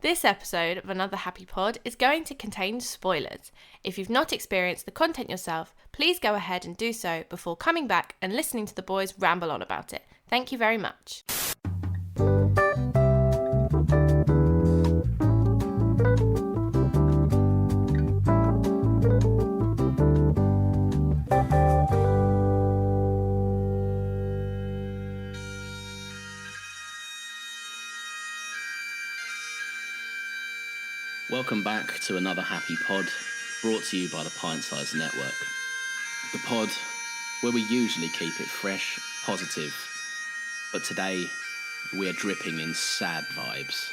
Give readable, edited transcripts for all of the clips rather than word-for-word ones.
This episode of Another Happy Pod is going to contain spoilers. If you've not experienced the content yourself, please go ahead and do so before coming back and listening to the boys ramble on about it. Thank you very much. Welcome back to Another Happy Pod, brought to you by the Pint Size Network. The pod where we usually keep it fresh, positive, but today we are dripping in sad vibes.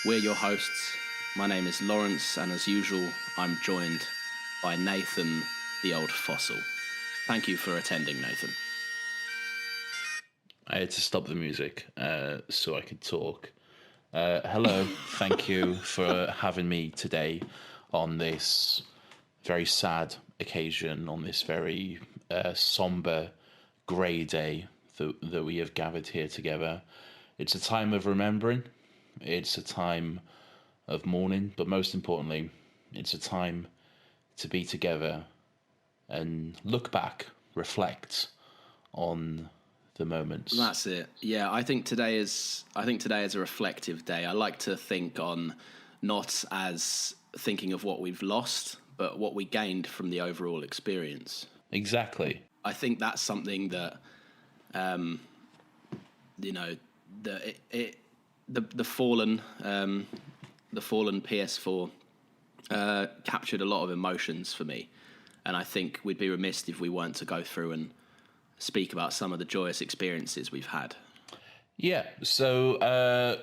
We're your hosts. My name is Lawrence, and as usual, I'm joined by Nathan, the old fossil. Thank you for attending, Nathan. I had to stop the music so I could talk. Hello, thank you for having me today on this very sad occasion, on this very somber, grey day that we have gathered here together. It's a time of remembering, it's a time of mourning, but most importantly, it's a time to be together and look back, reflect on the moments. That's it. Yeah, I think today is a reflective day. I like to think on not as thinking of what we've lost, but what we gained from the overall experience. Exactly. I think that's something that the fallen PS4 captured a lot of emotions for me, and I think we'd be remiss if we weren't to go through and speak about some of the joyous experiences we've had. Yeah, so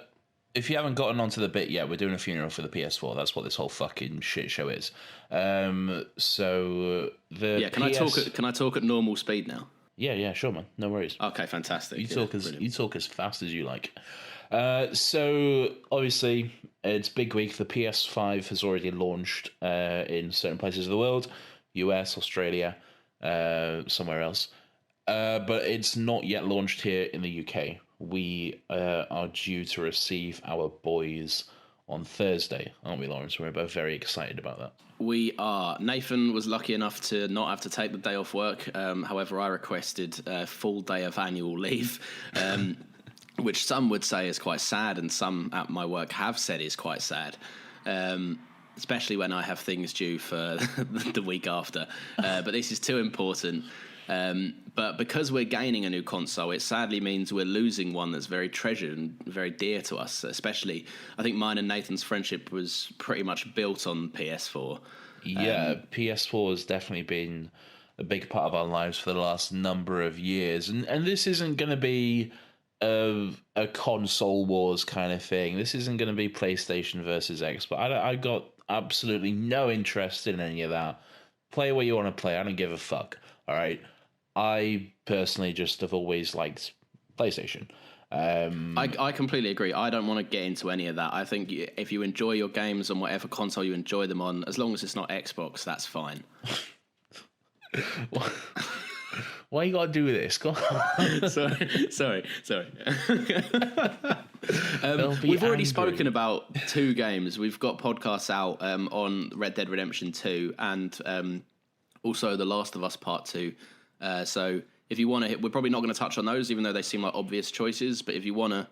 if you haven't gotten onto the bit yet, we're doing a funeral for the PS4. That's what this whole fucking shit show is. Can I talk at normal speed now? Yeah, sure, man. No worries. Okay, fantastic. You talk as fast as you like. So obviously it's big week. The PS5 has already launched in certain places of the world, US, Australia, somewhere else. But it's not yet launched here in the UK. We are due to receive our boys on Thursday, aren't we, Lawrence? We're both very excited about that. We are. Nathan was lucky enough to not have to take the day off work. However, I requested a full day of annual leave, which some would say is quite sad, and some at my work have said is quite sad. Especially when I have things due for the week after. But this is too important. But because we're gaining a new console, it sadly means we're losing one that's very treasured and very dear to us. Especially, I think mine and Nathan's friendship was pretty much built on PS4. Yeah, PS4 has definitely been a big part of our lives for the last number of years. And this isn't going to be a console wars kind of thing. This isn't going to be PlayStation versus Xbox. I got absolutely no interest in any of that. Play what you want to play. I don't give a fuck. All right. I personally just have always liked PlayStation. I completely agree. I don't want to get into any of that. I think if you enjoy your games on whatever console you enjoy them on, as long as it's not Xbox, that's fine. Why you gotta do this? Go on. Sorry. We've already spoken about 2 games. We've got podcasts out on Red Dead Redemption 2 and also The Last of Us Part 2. So if you want to, we're probably not going to touch on those, even though they seem like obvious choices. But if you want to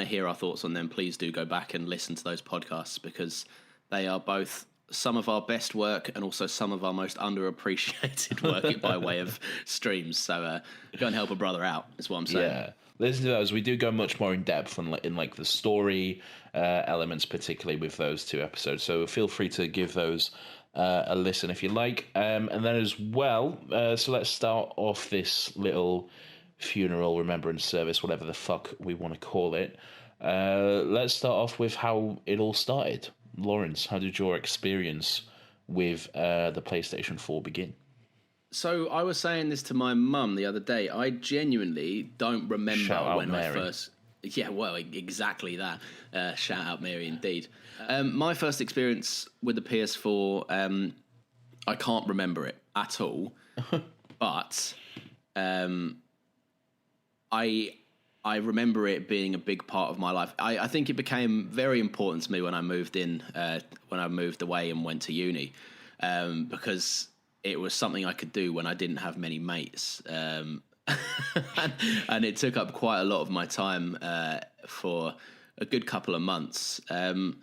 hear our thoughts on them, please do go back and listen to those podcasts, because they are both some of our best work and also some of our most underappreciated work by way of streams. So go and help a brother out, is what I'm saying. Yeah, listen to those. We do go much more in depth in the story elements, particularly with those 2 episodes. So feel free to give those a listen if you like. And then as well, so let's start off this little funeral remembrance service, whatever the fuck we want to call it. Let's start off with how it all started. Lawrence, how did your experience with the PlayStation 4 begin? So I was saying this to my mum the other day. I genuinely don't remember when I first... Yeah, well, exactly that. Shout out Mary, indeed. My first experience with the PS4, I can't remember it at all. But I I remember it being a big part of my life. I think it became very important to me when I moved when I moved away and went to uni, because it was something I could do when I didn't have many mates. And it took up quite a lot of my time for a good couple of months. What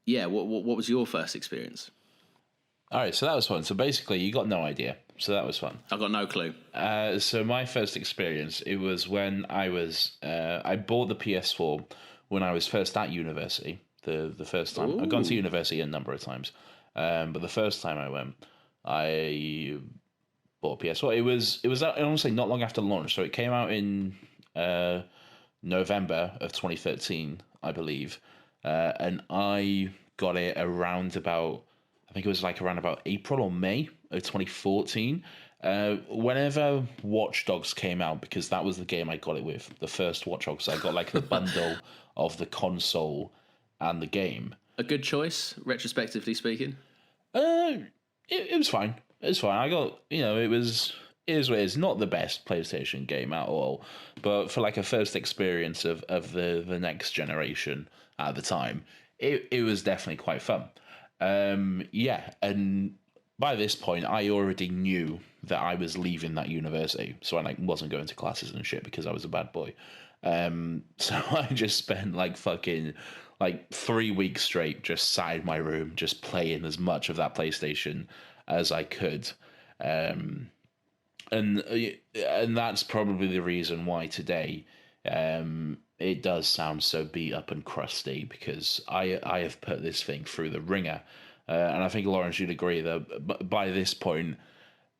was your first experience? All right, so that was fun. So basically, you got no idea. So that was fun. I got no clue. So my first experience, it was when I bought the PS4 when I was first at university. The first time. Ooh. I've gone to university a number of times, but the first time I went, I bought a PS4. It was honestly not long after launch, so it came out in November of 2013, I believe, and I got it around about, I think it was like around about April or May of 2014. Whenever Watch Dogs came out, because that was the game I got it with, the first Watch Dogs, I got like the bundle of the console and the game. A good choice, retrospectively speaking. It was fine. It was fine. I got, it is what it is. Not the best PlayStation game at all, but for like a first experience of the next generation at the time, it was definitely quite fun. And by this point, I already knew that I was leaving that university, so I wasn't going to classes and shit because I was a bad boy. So I just spent fucking 3 weeks straight just sat in my room, just playing as much of that PlayStation as I could. And that's probably the reason why today it does sound so beat up and crusty, because I have put this thing through the ringer, and I think Lawrence, you'd agree that by this point,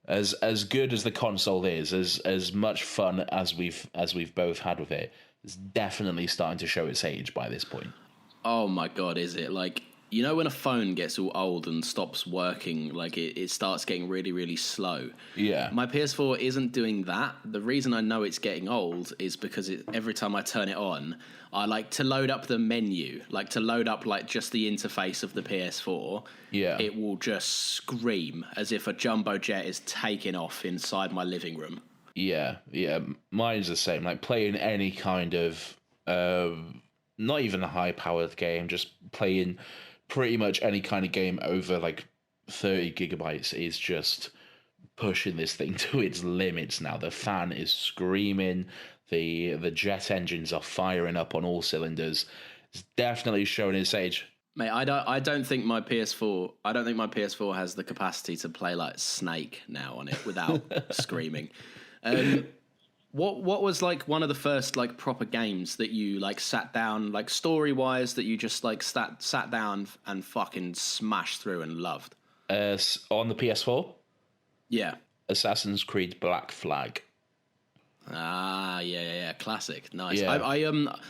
as good as the console is, as much fun as we've both had with it, it's definitely starting to show its age by this point. Oh my God, is it? When a phone gets all old and stops working, it starts getting really, really slow. Yeah. My PS4 isn't doing that. The reason I know it's getting old is because every time I turn it on, I like to load up the menu, to load up just the interface of the PS4. Yeah. It will just scream as if a jumbo jet is taking off inside my living room. Yeah. Mine's the same. Playing any kind of, not even a high-powered game, just playing pretty much any kind of game over 30 gigabytes is just pushing this thing to its limits now. The fan is screaming, the jet engines are firing up on all cylinders. It's definitely showing its age. Mate, I don't think my PS4 has the capacity to play Snake now on it without screaming. What was one of the first proper games that you sat down story wise that you just sat down and fucking smashed through and loved? On the PS4? Yeah. Assassin's Creed Black Flag. Ah, yeah, classic, nice. Yeah.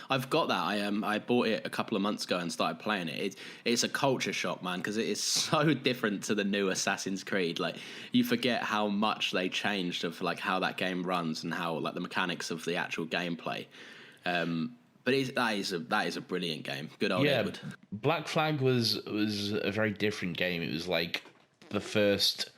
I've got that. I bought it a couple of months ago and started playing it. It's a culture shock, man, because it is so different to the new Assassin's Creed. You forget how much they changed of how that game runs and how the mechanics of the actual gameplay. But that is a brilliant game. Good old Edward. Black Flag was a very different game. It was the first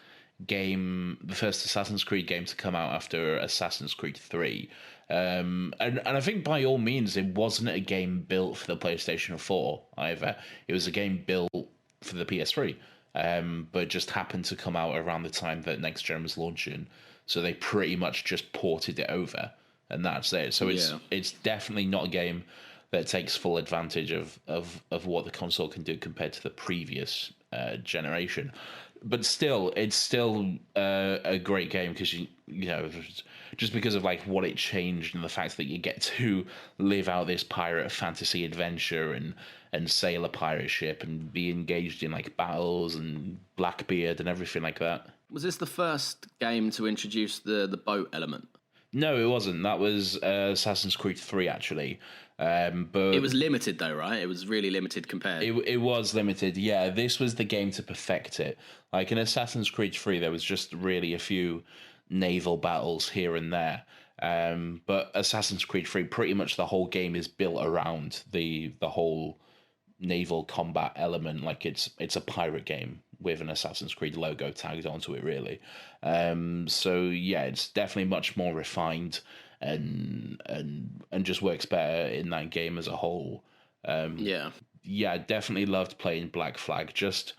Assassin's Creed game to come out after Assassin's Creed 3. And I think by all means it wasn't a game built for the PlayStation 4 either. It was a game built for the PS3, but just happened to come out around the time that Next Gen was launching. So they pretty much just ported it over, and that's it. So it's definitely not a game that takes full advantage of what the console can do compared to the previous generation. But still, it's still a great game because just because of what it changed and the fact that you get to live out this pirate fantasy adventure and sail a pirate ship and be engaged in battles and Blackbeard and everything like that. Was this the first game to introduce the boat element? No, it wasn't. That was Assassin's Creed 3 actually. But it was limited though, right? It was really limited compared. It was limited, yeah. This was the game to perfect it. In Assassin's Creed 3, there was just really a few naval battles here and there. But Assassin's Creed 3, pretty much the whole game is built around the whole naval combat element. It's a pirate game with an Assassin's Creed logo tagged onto it, really. So yeah, it's definitely much more refined. and just works better in that game as a whole. Yeah, definitely loved playing Black Flag. Just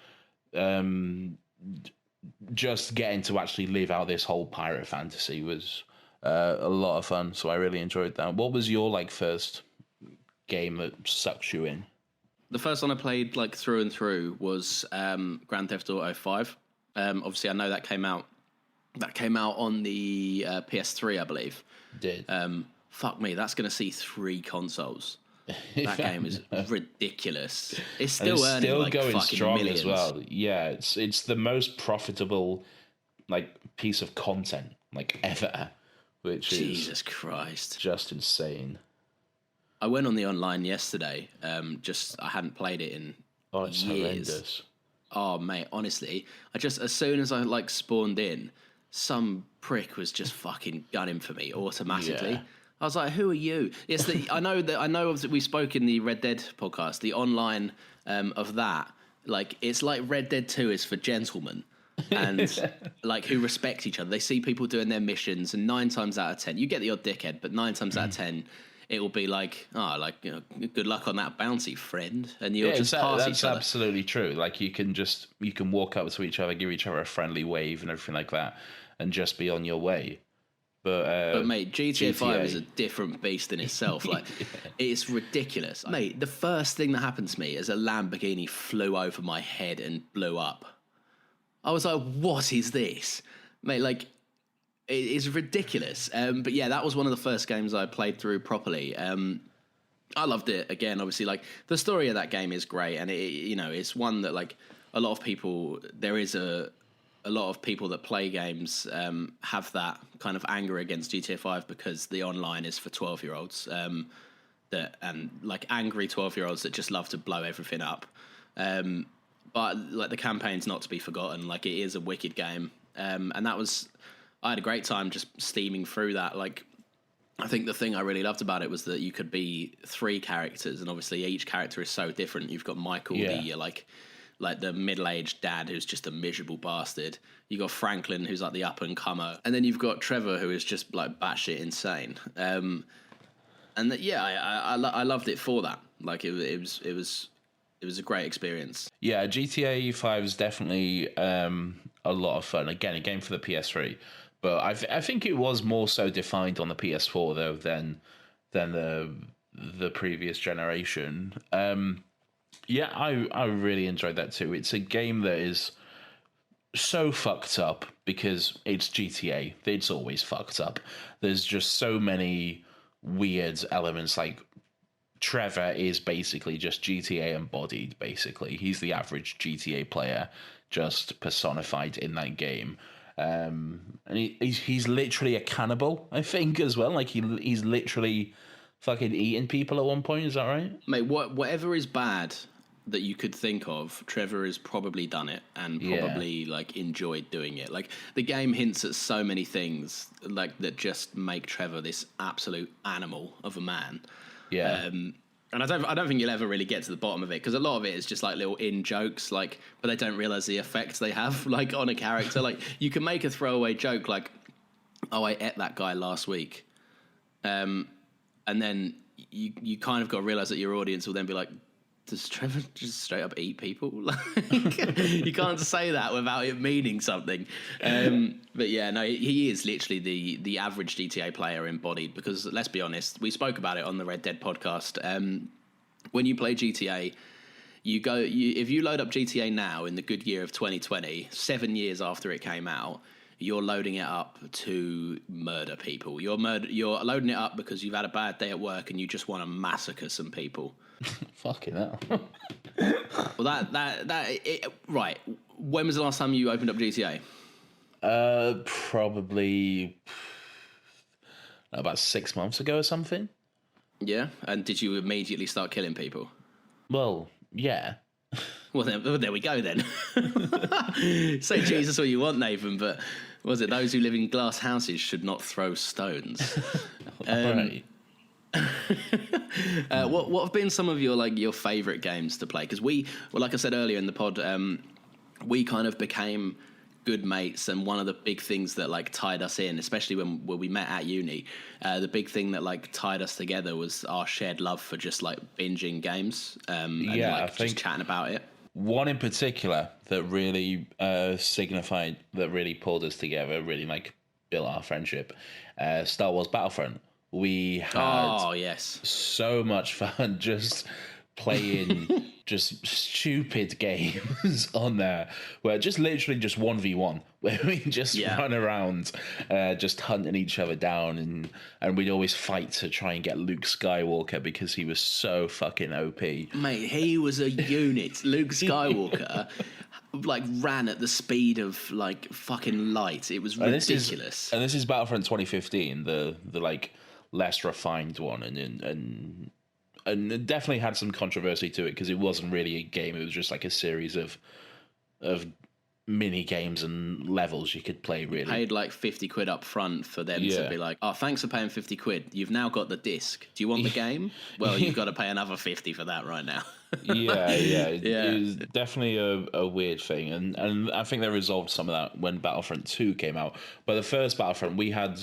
getting to actually live out this whole pirate fantasy was a lot of fun. So I really enjoyed that. What was your first game that sucks you in? The first one I played through and through was Grand Theft Auto 5. Obviously, I know that came out. That came out on the PS3, I believe. Did. Fuck me, that's going to see 3 consoles. That game is ridiculous. It's still earning still going fucking strong millions. as well. Yeah, it's the most profitable piece of content ever, which Jesus is Christ, just insane. I went on the online yesterday. I hadn't played it in it's years. horrendous. Oh mate, honestly, as soon as I spawned in, some prick was just fucking gunning for me automatically. Yeah. I was like, "Who are you?" Yes, I know of that. We spoke in the Red Dead podcast. The online of that, it's like Red Dead 2 is for gentlemen and who respect each other. They see people doing their missions, and 9 times out of 10, you get the odd dickhead, but 9 times out of 10, it will be good luck on that bounty, friend, and you'll just pass each that's other. absolutely true. You can walk up to each other, give each other a friendly wave and everything like that, and just be on your way. But mate, GTA 5 is a different beast in itself. It's ridiculous. Mate, the first thing that happened to me is a Lamborghini flew over my head and blew up. I was like, what is this? Mate, it is ridiculous. But yeah, that was one of the first games I played through properly. I loved it. Again, obviously, the story of that game is great. And, it's one that, a lot of people, there is a lot of people that play games have that kind of anger against GTA 5 because the online is for 12-year-olds angry 12-year-olds that just love to blow everything up. But the campaign's not to be forgotten. It is a wicked game. And I had a great time just steaming through that. I think the thing I really loved about it was that you could be 3 characters, and obviously each character is so different. You've got Michael, the middle-aged dad who's just a miserable bastard. You got Franklin, who's the up-and-comer, and then you've got Trevor, who is just batshit insane. I loved it for that. It was a great experience. Yeah, GTA 5 is definitely a lot of fun. Again, a game for the PS3, but I think it was more so defined on the PS4 though than the previous generation. Yeah, I really enjoyed that too. It's a game that is so fucked up because it's GTA. It's always fucked up. There's just so many weird elements. Trevor is basically just GTA embodied, basically. He's the average GTA player, just personified in that game. And he's literally a cannibal, I think, as well. He's literally fucking eating people at one point. Is that right? Mate, whatever is bad that you could think of, Trevor has probably done it and probably enjoyed doing it. The game hints at so many things that just make Trevor this absolute animal of a man. Yeah. And I don't think you'll ever really get to the bottom of it because a lot of it is just little in jokes, but they don't realize the effect they have on a character. You can make a throwaway joke oh, I ate that guy last week, and then you kind of got to realize that your audience will then be does Trevor just straight up eat people? You can't say that without it meaning something. But yeah, no, he is literally the average GTA player embodied because, let's be honest, we spoke about it on the Red Dead podcast. When you play GTA, if you load up GTA now in the good year of 2020, 7 years after it came out, you're loading it up to murder people. You're loading it up because you've had a bad day at work and you just want to massacre some people. Fucking hell. Well, right. When was the last time you opened up GTA? Probably about 6 months ago or something. Yeah, and did you immediately start killing people? Well, yeah. Well, there we go then. Say Jesus all you want, Nathan, but was it those who live in glass houses should not throw stones? Right. What have been some of your favourite games to play? Because like I said earlier in the pod, we kind of became good mates, and one of the big things that like tied us in, especially when we met at uni, the big thing that like tied us together was our shared love for just like binging games, and Yeah, I like think just chatting about it. one in particular that really signified, that really pulled us together, really like built our friendship. Star Wars Battlefront. We had Oh yes. so much fun just playing just stupid games on there, where just literally just 1v1, where we just run around just hunting each other down, and we'd always fight to try and get Luke Skywalker because he was so fucking OP. Mate, he was a unit. Luke Skywalker like ran at the speed of like fucking light. It was ridiculous. This is Battlefront 2015, the like less refined one, and it definitely had some controversy to it because it wasn't really a game. It was just like a series of mini games and levels you could play. Really paid like 50 quid up front for them to be like, oh, thanks for paying 50 quid. You've now got the disc. Do you want the game? Well, you've got to pay another 50 for that right now. yeah. It was definitely a weird thing, and I think they resolved some of that when Battlefront 2 came out. But the first Battlefront, we had,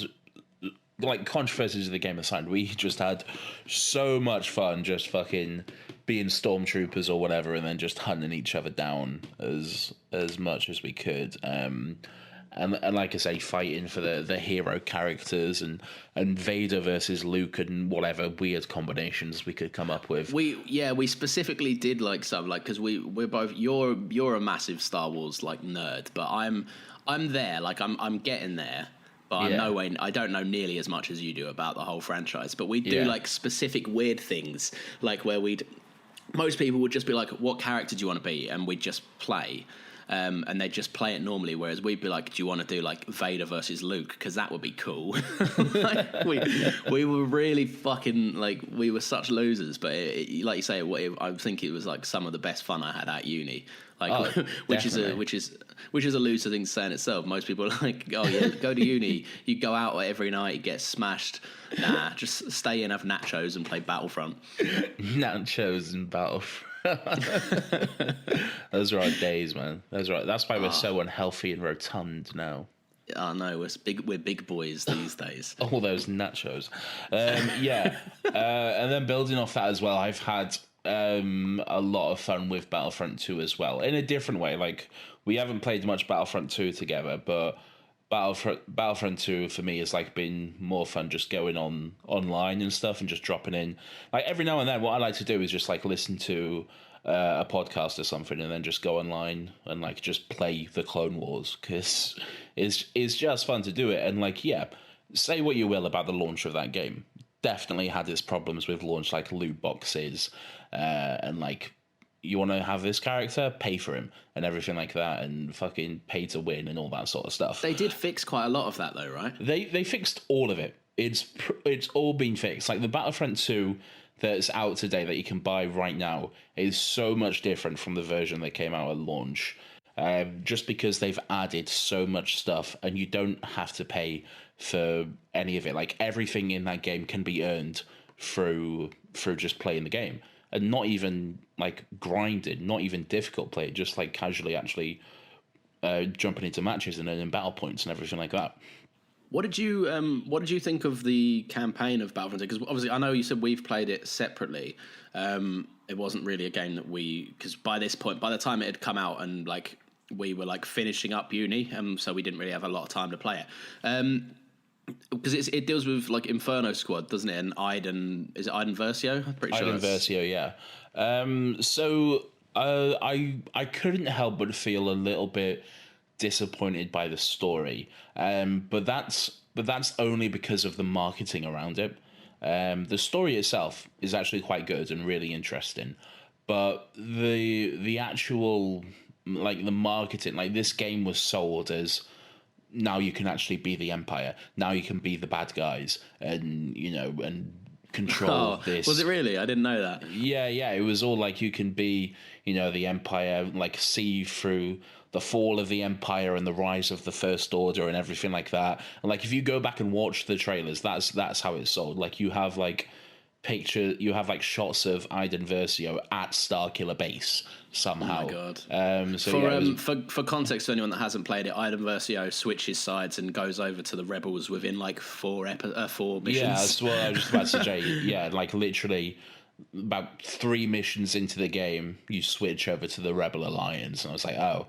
like, controversies of the game aside, we just had so much fun just fucking being stormtroopers or whatever, and then just hunting each other down as much as we could. And like I say, fighting for the hero characters, and Vader versus Luke, and whatever weird combinations we could come up with. We specifically did like some, like, because we're both, you're a massive Star Wars like nerd, but I'm there, like I'm getting there. But I'm no way, I don't know nearly as much as you do about the whole franchise. But we do like specific weird things, like where most people would just be like, what character do you want to be? And we'd just play. And they'd just play it normally, whereas we'd be like, do you want to do like Vader versus Luke? Because that would be cool. Like, we were really fucking, like, we were such losers. But like you say, I think it was like some of the best fun I had at uni. Like, which is a loser thing to say in itself. Most people are like, oh yeah, go to uni, you go out every night, you get smashed. Nah, just stay in, have nachos, and play Battlefront. Nachos and Battlefront. Those are our days, man. That's why we're so unhealthy and rotund now. Oh no, we're big boys these days. All those nachos. And then building off that as well, I've had a lot of fun with Battlefront 2 as well, in a different way. Like, we haven't played much Battlefront 2 together, but Battlefront 2 for me has like been more fun just going online and stuff and just dropping in. Like, every now and then, what I like to do is just like listen to a podcast or something, and then just go online and like just play the Clone Wars, because it's just fun to do it. And like, say what you will about the launch of that game, definitely had its problems with launch, like loot boxes, and like, you want to have this character, pay for him, and everything like that, and fucking pay to win and all that sort of stuff. They did fix quite a lot of that though, right? They fixed all of it. It's all been fixed. Like, the Battlefront 2 that's out today that you can buy right now is so much different from the version that came out at launch, just because they've added so much stuff, and you don't have to pay for any of it. Like, everything in that game can be earned through just playing the game, and not even like grinded, not even difficult play, just like casually actually jumping into matches and earning battle points and everything like that. What did you think of the campaign of Battlefront? Because obviously, I know you said we've played it separately. It wasn't really a game that because by this point, by the time it had come out, and like we were like finishing up uni, so we didn't really have a lot of time to play it. Because it deals with like Inferno Squad, doesn't it? And is it Iden Versio? I'm pretty sure. Iden Versio, yeah. So I couldn't help but feel a little bit disappointed by the story, but that's only because of the marketing around it. The story itself is actually quite good and really interesting, but the actual, like, the marketing, like, this game was sold as, now you can actually be the Empire. Now you can be the bad guys, and and control this. Was it really? I didn't know that. Yeah. It was all like, you can be, the Empire, like, see through the fall of the Empire and the rise of the First Order and everything like that. And like, if you go back and watch the trailers, that's how it's sold. Like, you have like you have like shots of Iden Versio at Starkiller Base somehow. Oh my god! So For context, to anyone that hasn't played it, Iden Versio switches sides and goes over to the rebels within like four missions. Yeah, that's what I was just about to say. Yeah, like literally about 3 missions into the game, you switch over to the Rebel Alliance, and I was like, oh.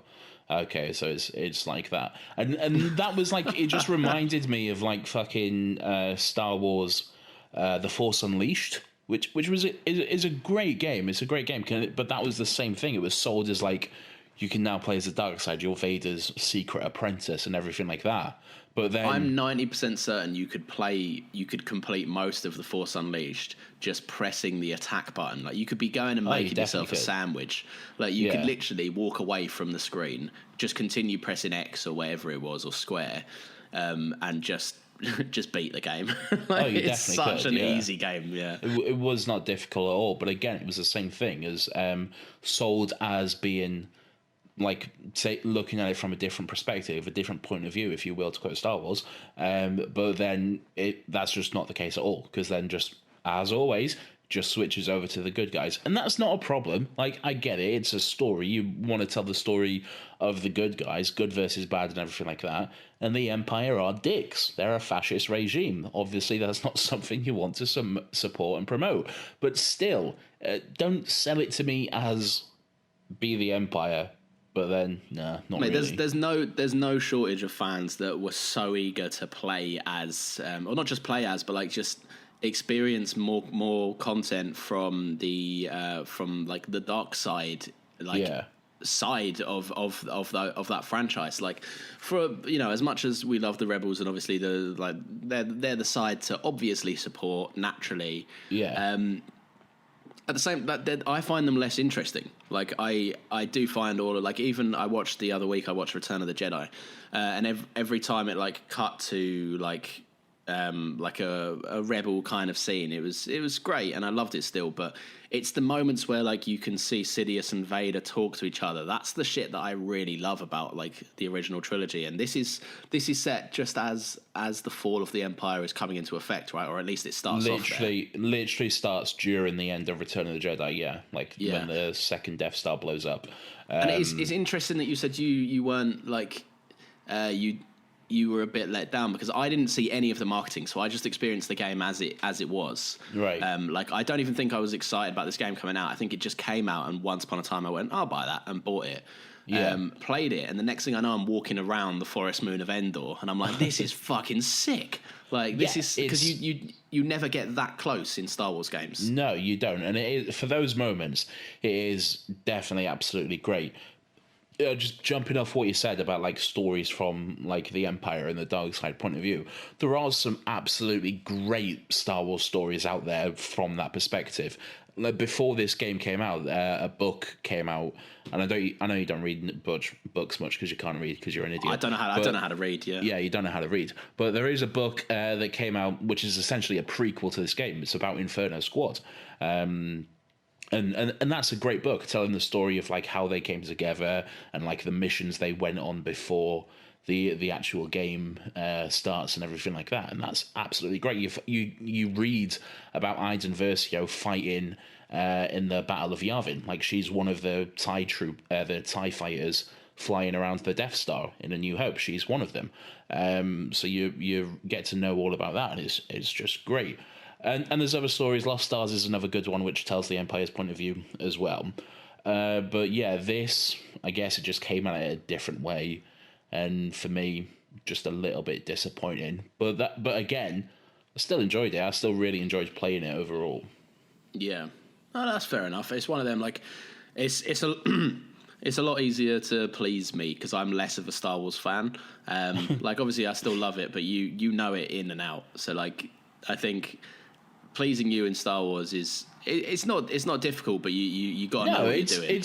Okay, so it's like that, and that was like, it just reminded me of like fucking Star Wars, The Force Unleashed, which is a great game. It's a great game, but that was the same thing. It was sold as like, you can now play as the dark side, you're Vader's secret apprentice and everything like that. But then I'm 90% certain you could complete most of The Force Unleashed just pressing the attack button. Like, you could be going and making yourself a sandwich. Like, you could literally walk away from the screen, just continue pressing X or whatever it was, or square, and just beat the game. Like, it's such an easy game. Yeah, it was not difficult at all. But again, it was the same thing as sold as being, like, say, looking at it from a different perspective, a different point of view, if you will, to quote Star Wars. But then that's just not the case at all, because then just, as always, just switches over to the good guys. And that's not a problem. Like, I get it. It's a story. You want to tell the story of the good guys, good versus bad and everything like that. And the Empire are dicks. They're a fascist regime. Obviously, that's not something you want to support and promote. But still, don't sell it to me as be the Empire. But then, nah, not really. There's no shortage of fans that were so eager to play as, or not just play as, but like just experience more content from the like the dark side, like side of that franchise. Like, for, you know, as much as we love the Rebels and obviously they're the side to obviously support naturally. Yeah. At the same, I find them less interesting. Like, I do find all of, like, even I watched the other week, I watched Return of the Jedi, and every time it like cut to like a rebel kind of scene, it was great, and I loved it still. But it's the moments where like you can see Sidious and Vader talk to each other. That's the shit that I really love about like the original trilogy. And this is set just as the fall of the Empire is coming into effect, right? Or at least it starts literally starts during the end of Return of the Jedi. Yeah, like when the second Death Star blows up. And it's interesting that you said you weren't like you were a bit let down, because I didn't see any of the marketing, so I just experienced the game as it was. Right. Like, I don't even think I was excited about this game coming out. I think it just came out, and once upon a time I went, I'll buy that, and bought it. Yeah. Played it, and the next thing I know, I'm walking around the forest moon of Endor, and I'm like, this is fucking sick. Like, this is, because you never get that close in Star Wars games. No, you don't. And it is, for those moments, it is definitely absolutely great. Just jumping off what you said about like stories from like the Empire and the dark side point of view, there are some absolutely great Star Wars stories out there from that perspective. Like, before this game came out, a book came out, and I know you don't read books much because you can't read because you're an idiot. I don't know how to read. Yeah, you don't know how to read. But there is a book that came out which is essentially a prequel to this game. It's about Inferno Squad. And that's a great book, telling the story of like how they came together and like the missions they went on before the actual game starts and everything like that. And that's absolutely great. You read about Iden Versio fighting in the Battle of Yavin. Like, she's one of the TIE fighters flying around the Death Star in A New Hope. She's one of them. So you get to know all about that, and it's just great. And there's other stories. Lost Stars is another good one, which tells the Empire's point of view as well. But yeah, this, I guess it just came at it a different way, and for me, just a little bit disappointing. But again, I still enjoyed it. I still really enjoyed playing it overall. Yeah, no, that's fair enough. It's one of them, like, it's a it's a lot easier to please me because I'm less of a Star Wars fan. Like, obviously, I still love it, but you know it in and out. So like, I think pleasing you in Star Wars is it's not difficult, but you got to know what you're doing.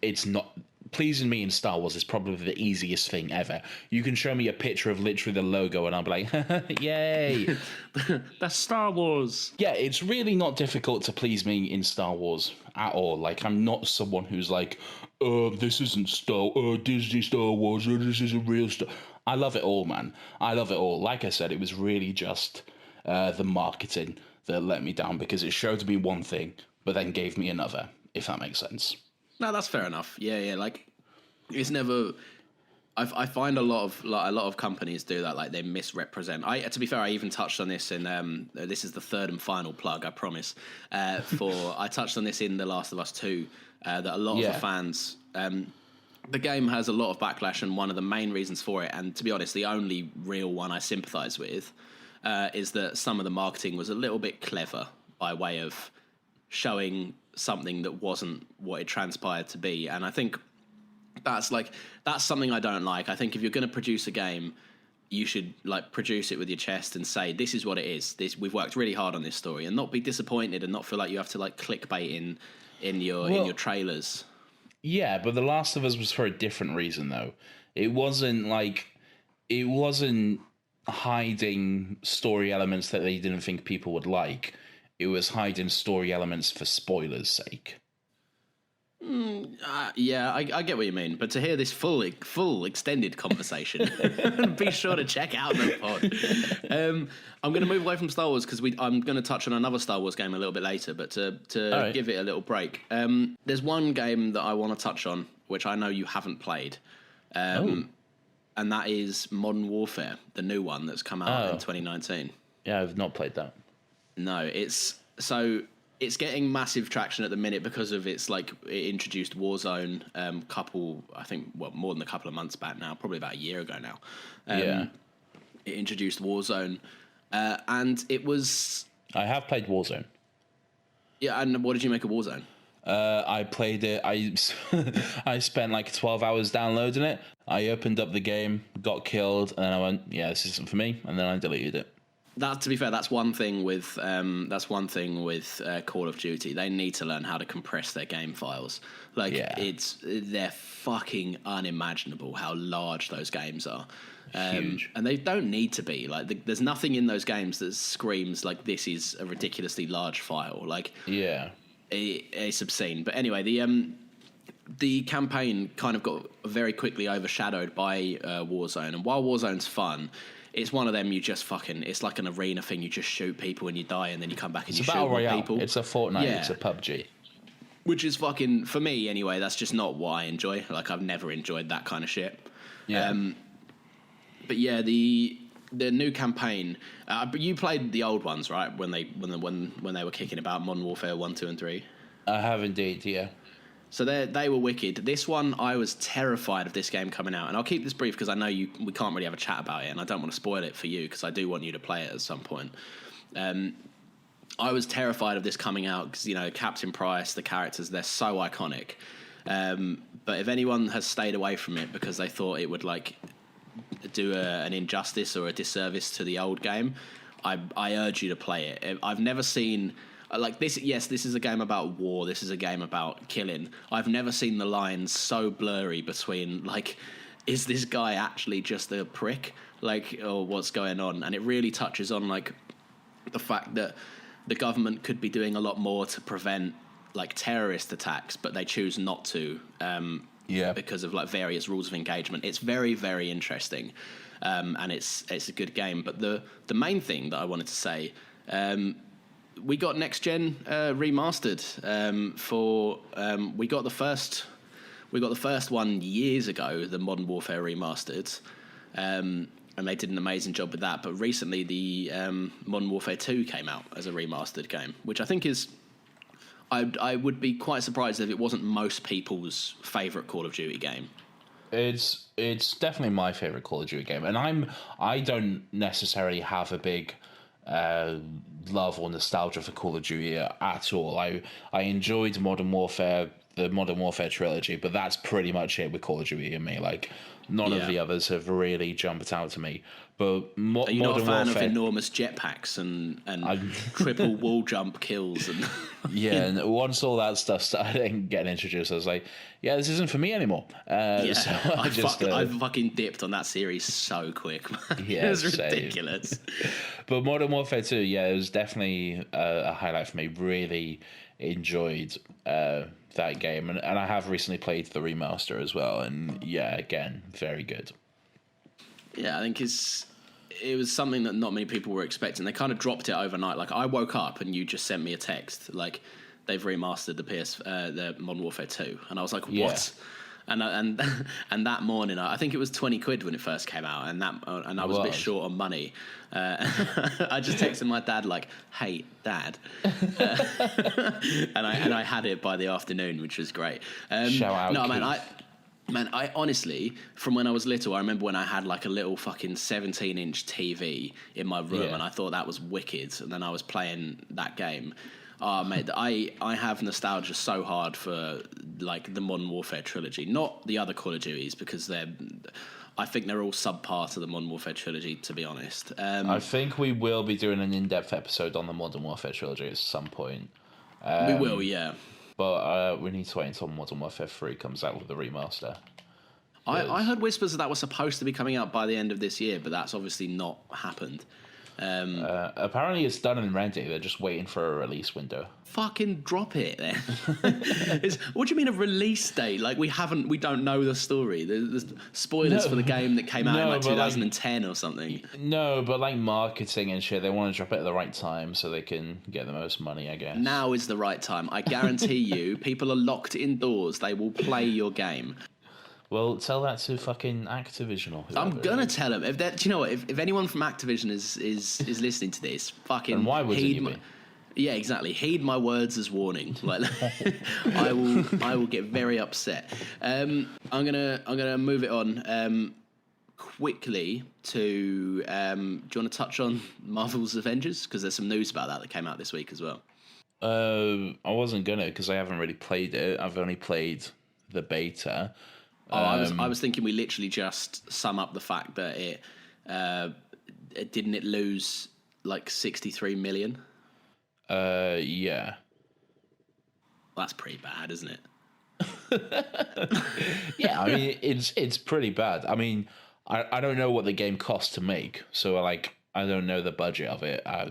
It's not. Pleasing me in Star Wars is probably the easiest thing ever. You can show me a picture of literally the logo and I'll be like, yay. That's Star Wars. Yeah, it's really not difficult to please me in Star Wars at all. Like, I'm not someone who's like, this isn't Disney Star Wars, this isn't real Star. I love it all, man. I love it all. Like I said, it was really just the marketing that let me down, because it showed me one thing, but then gave me another, if that makes sense. No, that's fair enough. Yeah. Like, it's never. I find a lot of companies do that. Like, they misrepresent. To be fair, I even touched on this in. This is the third and final plug, I promise. I touched on this in The Last of Us 2. That a lot of the fans. The game has a lot of backlash, and one of the main reasons for it, and to be honest, the only real one I sympathise with, is that some of the marketing was a little bit clever by way of showing something that wasn't what it transpired to be. And I think that's something I don't like. I think if you're going to produce a game, you should like produce it with your chest and say, this is what it is. We've worked really hard on this story, and not be disappointed and not feel like you have to like clickbait in your trailers. Yeah, but The Last of Us was for a different reason, though. It wasn't hiding story elements that they didn't think people would like. It was hiding story elements for spoilers' sake. Yeah, I get what you mean, but to hear this full extended conversation, be sure to check out the pod. I'm going to move away from Star Wars because I'm going to touch on another Star Wars game a little bit later, but to right. give it a little break, there's one game that I want to touch on, which I know you haven't played, and that is Modern Warfare, the new one that's come out in 2019. Yeah, I've not played that. No, it's getting massive traction at the minute because of it introduced Warzone more than a couple of months back now, probably about a year ago now. It introduced Warzone, and it was... I have played Warzone. Yeah, and what did you make of Warzone? I played it. I spent like 12 hours downloading it. I opened up the game, got killed, and then I went, yeah, this isn't for me, and then I deleted it. To be fair, that's one thing with Call of Duty. They need to learn how to compress their game files. They're fucking unimaginable how large those games are. Huge. And they don't need to be. Like, there's nothing in those games that screams like this is a ridiculously large file. Like, yeah, it's obscene. But anyway, the campaign kind of got very quickly overshadowed by Warzone. And while Warzone's fun, it's one of them it's like an arena thing. You just shoot people and you die, and then you come back and you shoot more people. It's a Fortnite. Yeah. It's a PUBG. Which is fucking, for me anyway, that's just not what I enjoy. Like, I've never enjoyed that kind of shit. Yeah. But yeah, the new campaign. But you played the old ones, right? When they were kicking about Modern Warfare 1, 2, and 3. I have indeed. Yeah. So they were wicked. This one, I was terrified of this game coming out. And I'll keep this brief because I know we can't really have a chat about it, and I don't want to spoil it for you because I do want you to play it at some point. I was terrified of this coming out because, Captain Price, the characters, they're so iconic. But if anyone has stayed away from it because they thought it would, like, do an injustice or a disservice to the old game, I urge you to play it. I've never seen... Like this, yes, this is a game about war. This is a game about killing. I've never seen the lines so blurry between, like, is this guy actually just a prick? Like, or what's going on? And it really touches on, like, the fact that the government could be doing a lot more to prevent, like, terrorist attacks, but they choose not to because of, like, various rules of engagement. It's very, very interesting, and it's a good game. But the main thing that I wanted to say... we got next gen remastered we got the first one years ago, the Modern Warfare remastered, and they did an amazing job with that. But recently the Modern Warfare 2 came out as a remastered game, which I think is I would be quite surprised if it wasn't most people's favourite Call of Duty game. It's definitely my favourite Call of Duty game, and I don't necessarily have a big love or nostalgia for Call of Duty at all. I enjoyed Modern Warfare, the Modern Warfare trilogy, but that's pretty much it with Call of Duty and me. Like, none of the others have really jumped out to me. But Are you not a fan Warfare, of enormous jetpacks and triple wall jump kills? And and once all that stuff started getting introduced, I was like, yeah, this isn't for me anymore. So I fucking dipped on that series so quick, man. Yeah, it was ridiculous. But Modern Warfare 2, yeah, it was definitely a highlight for me. Really enjoyed that game. And I have recently played the remaster as well. And yeah, again, very good. Yeah, I think it's it was something that not many people were expecting. They kind of dropped it overnight. Like, I woke up and you just sent me a text like, they've remastered the Modern Warfare 2, and I was like, what? Yeah. And that morning, I think it was 20 quid when it first came out, and I was a bit short on money. I just texted my dad like, "Hey, Dad," and I had it by the afternoon, which was great. Shout out, no, Keith. Man, I honestly, from when I was little, I remember when I had like a little fucking 17-inch TV in my room, and I thought that was wicked. And then I was playing that game. Oh, mate, I have nostalgia so hard for like the Modern Warfare trilogy, not the other Call of Duties, because I think they're all subpar to the Modern Warfare trilogy, to be honest. I think we will be doing an in-depth episode on the Modern Warfare trilogy at some point. We will, yeah. But we need to wait until Modern Warfare 3 comes out with the remaster. I heard whispers that was supposed to be coming out by the end of this year, but that's obviously not happened. Apparently it's done and ready. They're just waiting for a release window. Fucking drop it then. What do you mean a release date? Like, we don't know the story. There's spoilers for the game that came out in like 2010 or something. No, but like marketing and shit, they want to drop it at the right time so they can get the most money, I guess. Now is the right time. I guarantee you, people are locked indoors. They will play your game. Well, tell that to fucking Activision or whoever. I'm gonna tell them. Do you know what? If anyone from Activision is listening to this, fucking. And why would you be? Yeah, exactly. Heed my words as warning. Like, I will get very upset. I'm gonna move it on quickly to. Do you want to touch on Marvel's Avengers, because there's some news about that came out this week as well. I wasn't gonna, because I haven't really played it. I've only played the beta. I was thinking we literally just sum up the fact that it didn't it lose like 63 million. Yeah. That's pretty bad, isn't it? Yeah, I mean it's pretty bad. I mean, I don't know what the game cost to make, so like I don't know the budget of it. I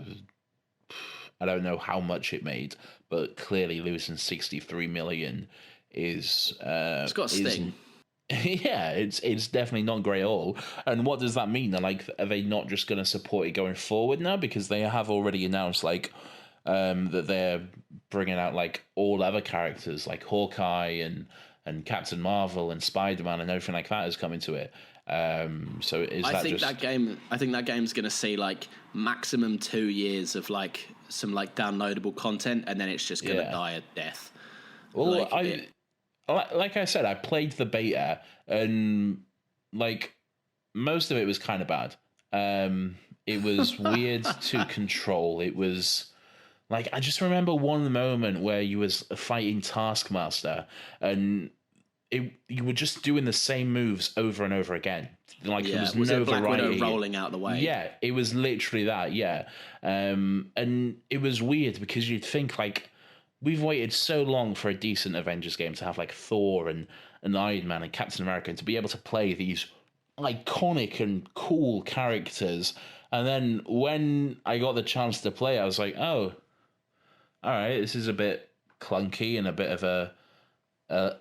don't know how much it made, but clearly losing 63 million is it's got a sting. Yeah, it's definitely not great at all. And what does that mean? Are they not just going to support it going forward now? Because they have already announced like that they're bringing out like all other characters like Hawkeye and Captain Marvel and Spider-Man and everything like that is coming to it. So I think that game's going to see like maximum 2 years of like some like downloadable content, and then it's just going to die a death. Well, like I said, I played the beta, and like most of it was kind of bad. It was weird to control. It was like, I just remember one moment where you was fighting Taskmaster, and you were just doing the same moves over and over again. Like there was no Black variety. Widow rolling out the way. Yeah, it was literally that. Yeah, and it was weird because you'd think like, we've waited so long for a decent Avengers game to have like Thor and Iron Man and Captain America, and to be able to play these iconic and cool characters. And then when I got the chance to play, I was like, oh, all right, this is a bit clunky and a bit of a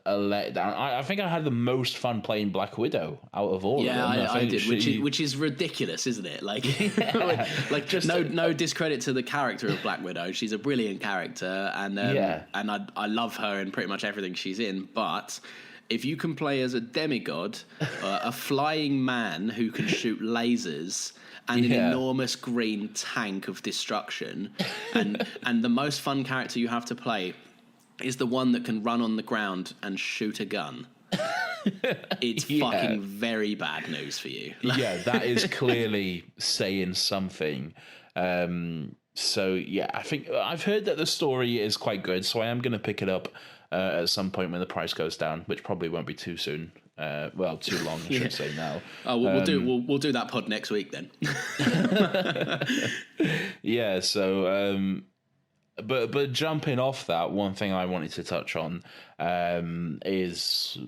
letdown. I think I had the most fun playing Black Widow out of all of them. I did, which is ridiculous, isn't it? Like, like just no discredit to the character of Black Widow. She's a brilliant character, and I love her in pretty much everything she's in. But if you can play as a demigod, a flying man who can shoot lasers, and an enormous green tank of destruction, and the most fun character you have to play is the one that can run on the ground and shoot a gun, it's fucking very bad news for you. Yeah, that is clearly saying something. So yeah, I think I've heard that the story is quite good, so I am going to pick it up at some point when the price goes down, which probably won't be too soon. Well, too long, I should say now. Oh, we'll do that pod next week then. Yeah. So, but jumping off that, one thing I wanted to touch on is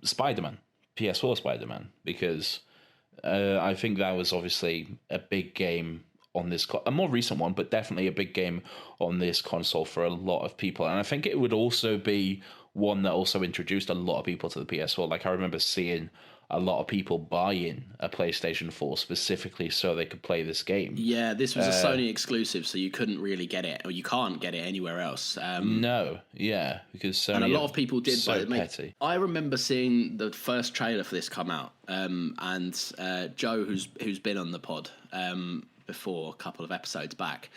Spider-Man, PS4 Spider-Man, because I think that was obviously a big game on this, a more recent one, but definitely a big game on this console for a lot of people. And I think it would also be one that also introduced a lot of people to the PS4. Like I remember seeing a lot of people buying a PlayStation 4 specifically so they could play this game. Yeah, this was a Sony exclusive, so you couldn't really get it, or you can't get it anywhere else. No, yeah, because Sony and a lot of people did. So but petty. I remember seeing the first trailer for this come out, and Joe, who's been on the pod before, a couple of episodes back,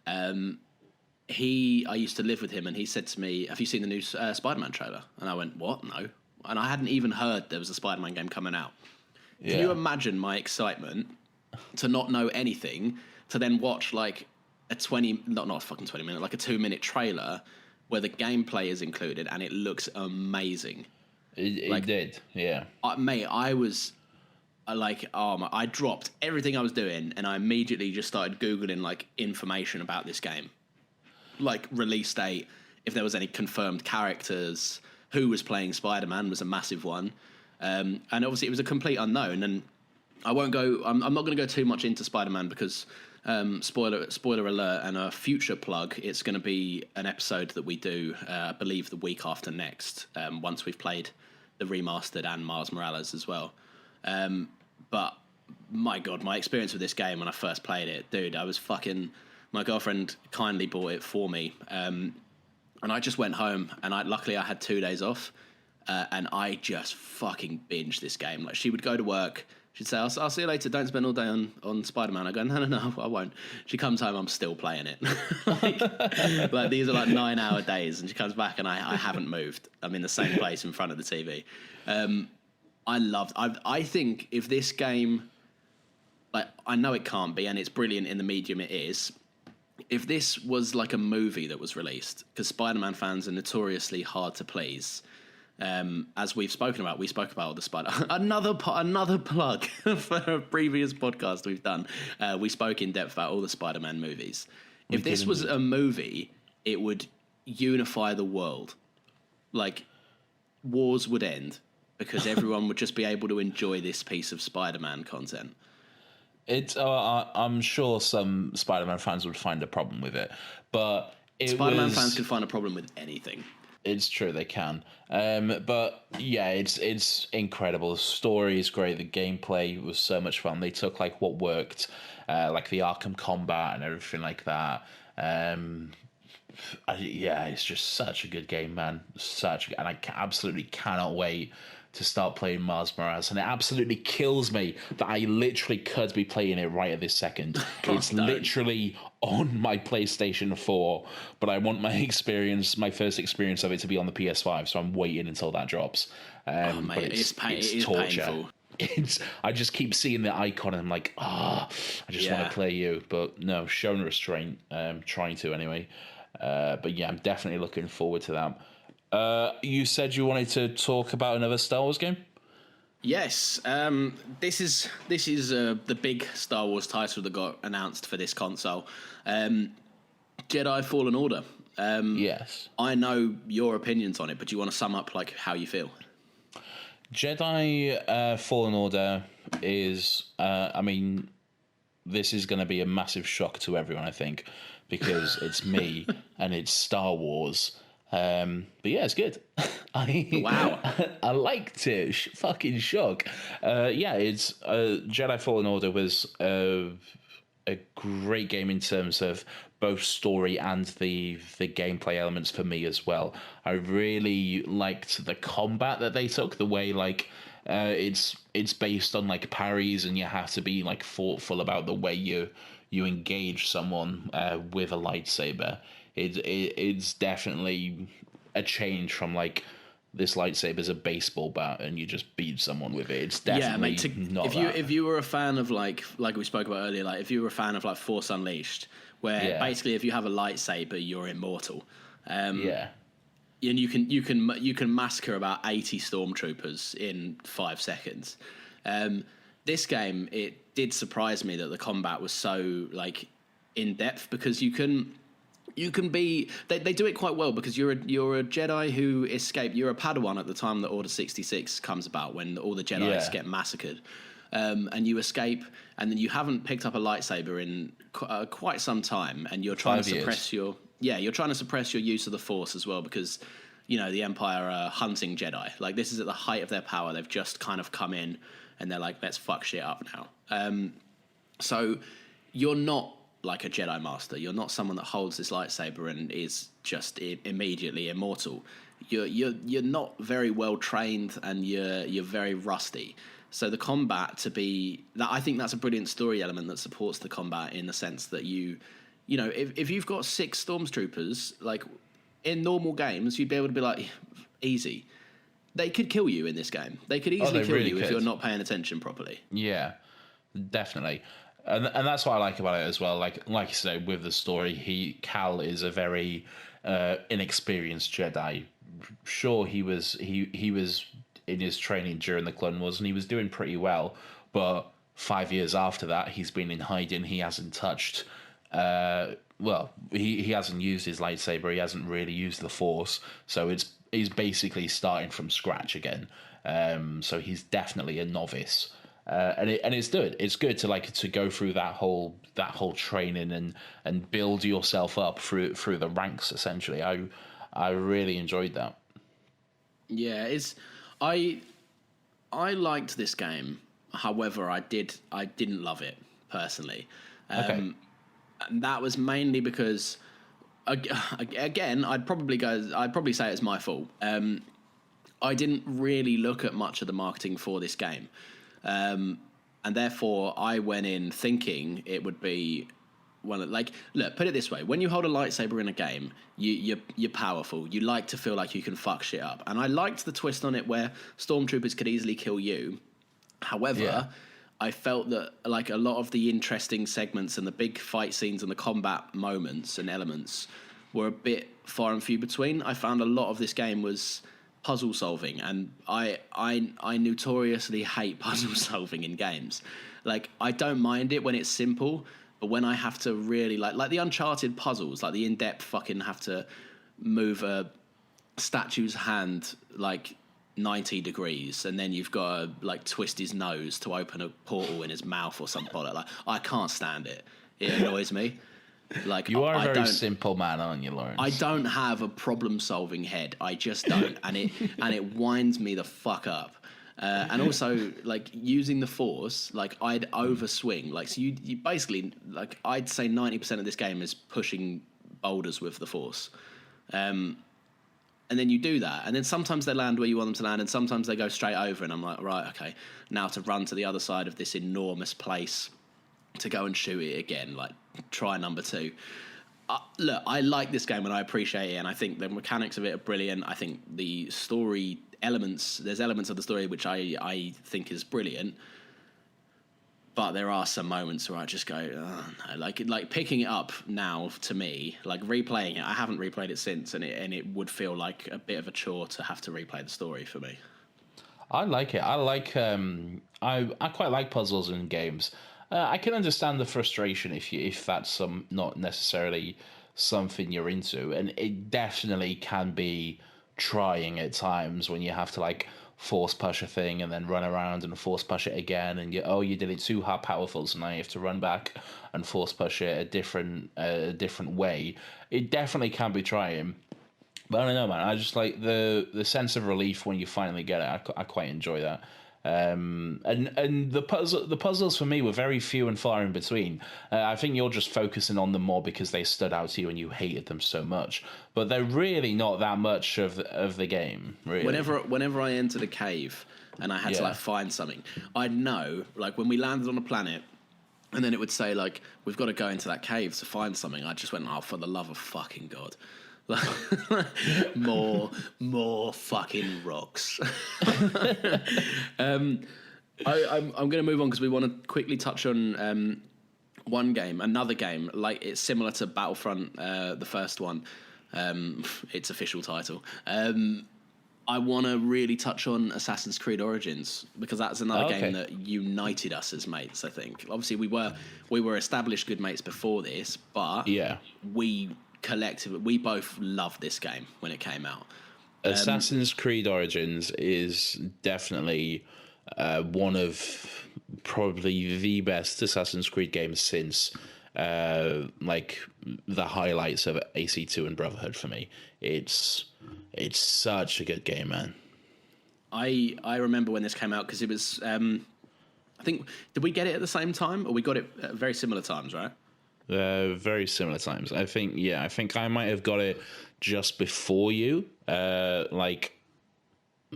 I used to live with him, and he said to me, "Have you seen the new Spider-Man trailer?" And I went, "What? No." And I hadn't even heard there was a Spider-Man game coming out. Yeah. Can you imagine my excitement to not know anything, to then watch like a 20-minute, like a 2-minute trailer where the gameplay is included and it looks amazing. It did, yeah. Mate, I was I dropped everything I was doing and I immediately just started Googling like information about this game. Like release date, if there was any confirmed characters, who was playing Spider-Man was a massive one. And obviously it was a complete unknown. And I'm not going to go too much into Spider-Man because spoiler alert and a future plug, it's going to be an episode that we do, I believe the week after next, once we've played the remastered and Miles Morales as well. But my God, my experience with this game when I first played it, dude, my girlfriend kindly bought it for me. And I just went home, and luckily I had 2 days off, and I just fucking binged this game. Like, she would go to work, she'd say, I'll see you later, don't spend all day on Spider-Man. I go, no, I won't. She comes home, I'm still playing it. like these are like 9-hour days, and she comes back, and I haven't moved. I'm in the same place in front of the TV. I think if this game, like, I know it can't be, and it's brilliant in the medium it is, if this was like a movie that was released, because Spider-Man fans are notoriously hard to please, as we've spoken about, we spoke about all the Spider. Another plug for a previous podcast we've done. We spoke in depth about all the Spider-Man movies. If this was a movie, it would unify the world. Like, wars would end because everyone would just be able to enjoy this piece of Spider-Man content. I'm sure some Spider-Man fans would find a problem with it, but Spider-Man fans could find a problem with anything. It's true, they can. But yeah, it's incredible. The story is great. The gameplay was so much fun. They took like what worked, like the Arkham combat and everything like that. It's just such a good game, man. And I absolutely cannot wait to start playing Miles Morales, and it absolutely kills me that I literally could be playing it right at this second. It's literally on my PlayStation 4, but I want my first experience of it to be on the PS5, so I'm waiting until that drops. Mate, it's torture. Painful. I just keep seeing the icon and I'm like, I just want to play you, but no, showing restraint, trying to anyway. But yeah, I'm definitely looking forward to that. You said you wanted to talk about another Star Wars game? Yes. This is the big Star Wars title that got announced for this console. Jedi Fallen Order. Yes. I know your opinions on it, but do you want to sum up like how you feel? Jedi Fallen Order is, this is going to be a massive shock to everyone, I think, because it's me and it's Star Wars. But yeah, it's good. Wow. I liked it. Fucking shock. It's Jedi Fallen Order was a great game in terms of both story and the gameplay elements for me as well. I really liked the combat that they took, the way like it's based on like parries, and you have to be like thoughtful about the way you engage someone with a lightsaber. It's definitely a change from like this lightsaber's a baseball bat and you just beat someone with it. It's definitely not if you were a fan of like we spoke about earlier, like if you were a fan of like Force Unleashed, where basically if you have a lightsaber you're immortal. And you can massacre about 80 stormtroopers in 5 seconds. This game, it did surprise me that the combat was so like in depth, because you can be they do it quite well, because you're a Jedi who escaped. You're a Padawan at the time that Order 66 comes about, when all the Jedi get massacred, and you escape, and then you haven't picked up a lightsaber in quite some time, and you're trying to suppress your use of the Force as well, because the Empire are hunting Jedi. Like, this is at the height of their power. They've just kind of come in, and they're like, let's fuck shit up now. So you're not like a Jedi Master. You're not someone that holds this lightsaber and is just immediately immortal. You're not very well trained, and you're very rusty. So the combat I think that's a brilliant story element that supports the combat, in the sense that if you've got 6 stormtroopers, like in normal games, you'd be able to be like, easy. They could kill you in this game. They could easily kill you if you're not paying attention properly. Yeah, definitely. And that's what I like about it as well. Like you said, with the story, Cal is a very inexperienced Jedi. Sure, he was in his training during the Clone Wars, and he was doing pretty well. But 5 years after that, he's been in hiding. He hasn't touched. He hasn't used his lightsaber. He hasn't really used the Force. So he's basically starting from scratch again. So he's definitely a novice. And it's good. It's good to go through that whole training and build yourself up through the ranks. Essentially, I really enjoyed that. Yeah, I liked this game. However, I didn't love it personally. Okay. And that was mainly because, again, I'd probably say it's my fault. I didn't really look at much of the marketing for this game. And therefore I went in thinking it would be look, put it this way: when you hold a lightsaber in a game, you're powerful. You like to feel like you can fuck shit up, and I liked the twist on it where stormtroopers could easily kill you. However, I felt that like a lot of the interesting segments and the big fight scenes and the combat moments and elements were a bit far and few between. I found a lot of this game was puzzle solving, and I notoriously hate puzzle solving in games. Like, I don't mind it when it's simple, but when I have to really like the Uncharted puzzles, like the in-depth fucking have to move a statue's hand like 90 degrees, and then you've got to like twist his nose to open a portal in his mouth or something like I can't stand it. It annoys me. Like, you are a very simple man, aren't you, Lawrence? I don't have a problem-solving head. I just don't, and it winds me the fuck up. And also, like, using the Force, like, I'd overswing. Like, so you basically, like, I'd say 90% of this game is pushing boulders with the Force. And then you do that, and then sometimes they land where you want them to land, and sometimes they go straight over, and I'm like, right, okay, now to run to the other side of this enormous place to go and shoot it again, like, try number 2. Look, I like this game and I appreciate it, and I think the mechanics of it are brilliant. I think the story there's elements of the story which I think is brilliant, but there are some moments where I just go, oh, no. Like picking it up now, to me, like replaying it, I haven't replayed it since, and it would feel like a bit of a chore to have to replay the story for me. I like it. I like I quite like puzzles in games. I can understand the frustration if that's not necessarily something you're into, and it definitely can be trying at times when you have to like force push a thing and then run around and force push it again, and you did it too powerful, so now you have to run back and force push it a different way. It definitely can be trying, but I don't know, man. I just like the sense of relief when you finally get it. I quite enjoy that. And the puzzles for me were very few and far in between. I think you're just focusing on them more because they stood out to you and you hated them so much. But they're really not that much of the game. Really. Whenever I entered a cave and I had to like find something, I'd know, like when we landed on a planet, and then it would say like, we've got to go into that cave to find something. I just went, oh, for the love of fucking God. more fucking rocks. I'm going to move on because we want to quickly touch on another game. Like, it's similar to Battlefront, the first one, its official title. I want to really touch on Assassin's Creed Origins, because that's another game that united us as mates. I think obviously we were established good mates before this, but we collectively, we both loved this game when it came out. Assassin's Creed Origins is definitely one of probably the best Assassin's Creed games since like the highlights of AC2 and Brotherhood for me. It's such a good game, man. I remember when this came out because it was. I think, did we get it at the same time, or we got it at very similar times, right? Very similar times. I think I might have got it just before you. Like,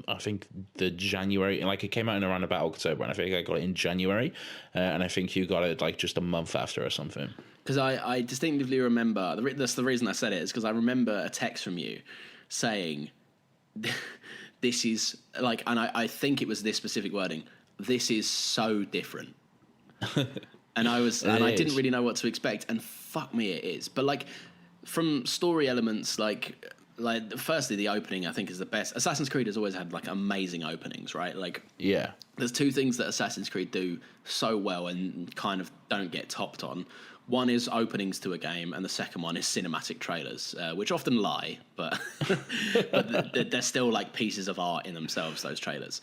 I think the January, like it came out in around about October, and I think I got it in January, and I think you got it like just a month after or something. Because I distinctively remember, that's the reason I said it, is because I remember a text from you saying, this is, like, and I think it was this specific wording, this is so different. And I didn't really know what to expect, and fuck me, it is. But like, from story elements, like firstly, the opening I think is the best. Assassin's Creed has always had like amazing openings, right? Like, yeah, there's two things that Assassin's Creed do so well and kind of don't get topped on. One is openings to a game, and the second one is cinematic trailers, which often lie, but but they're still like pieces of art in themselves. Those trailers.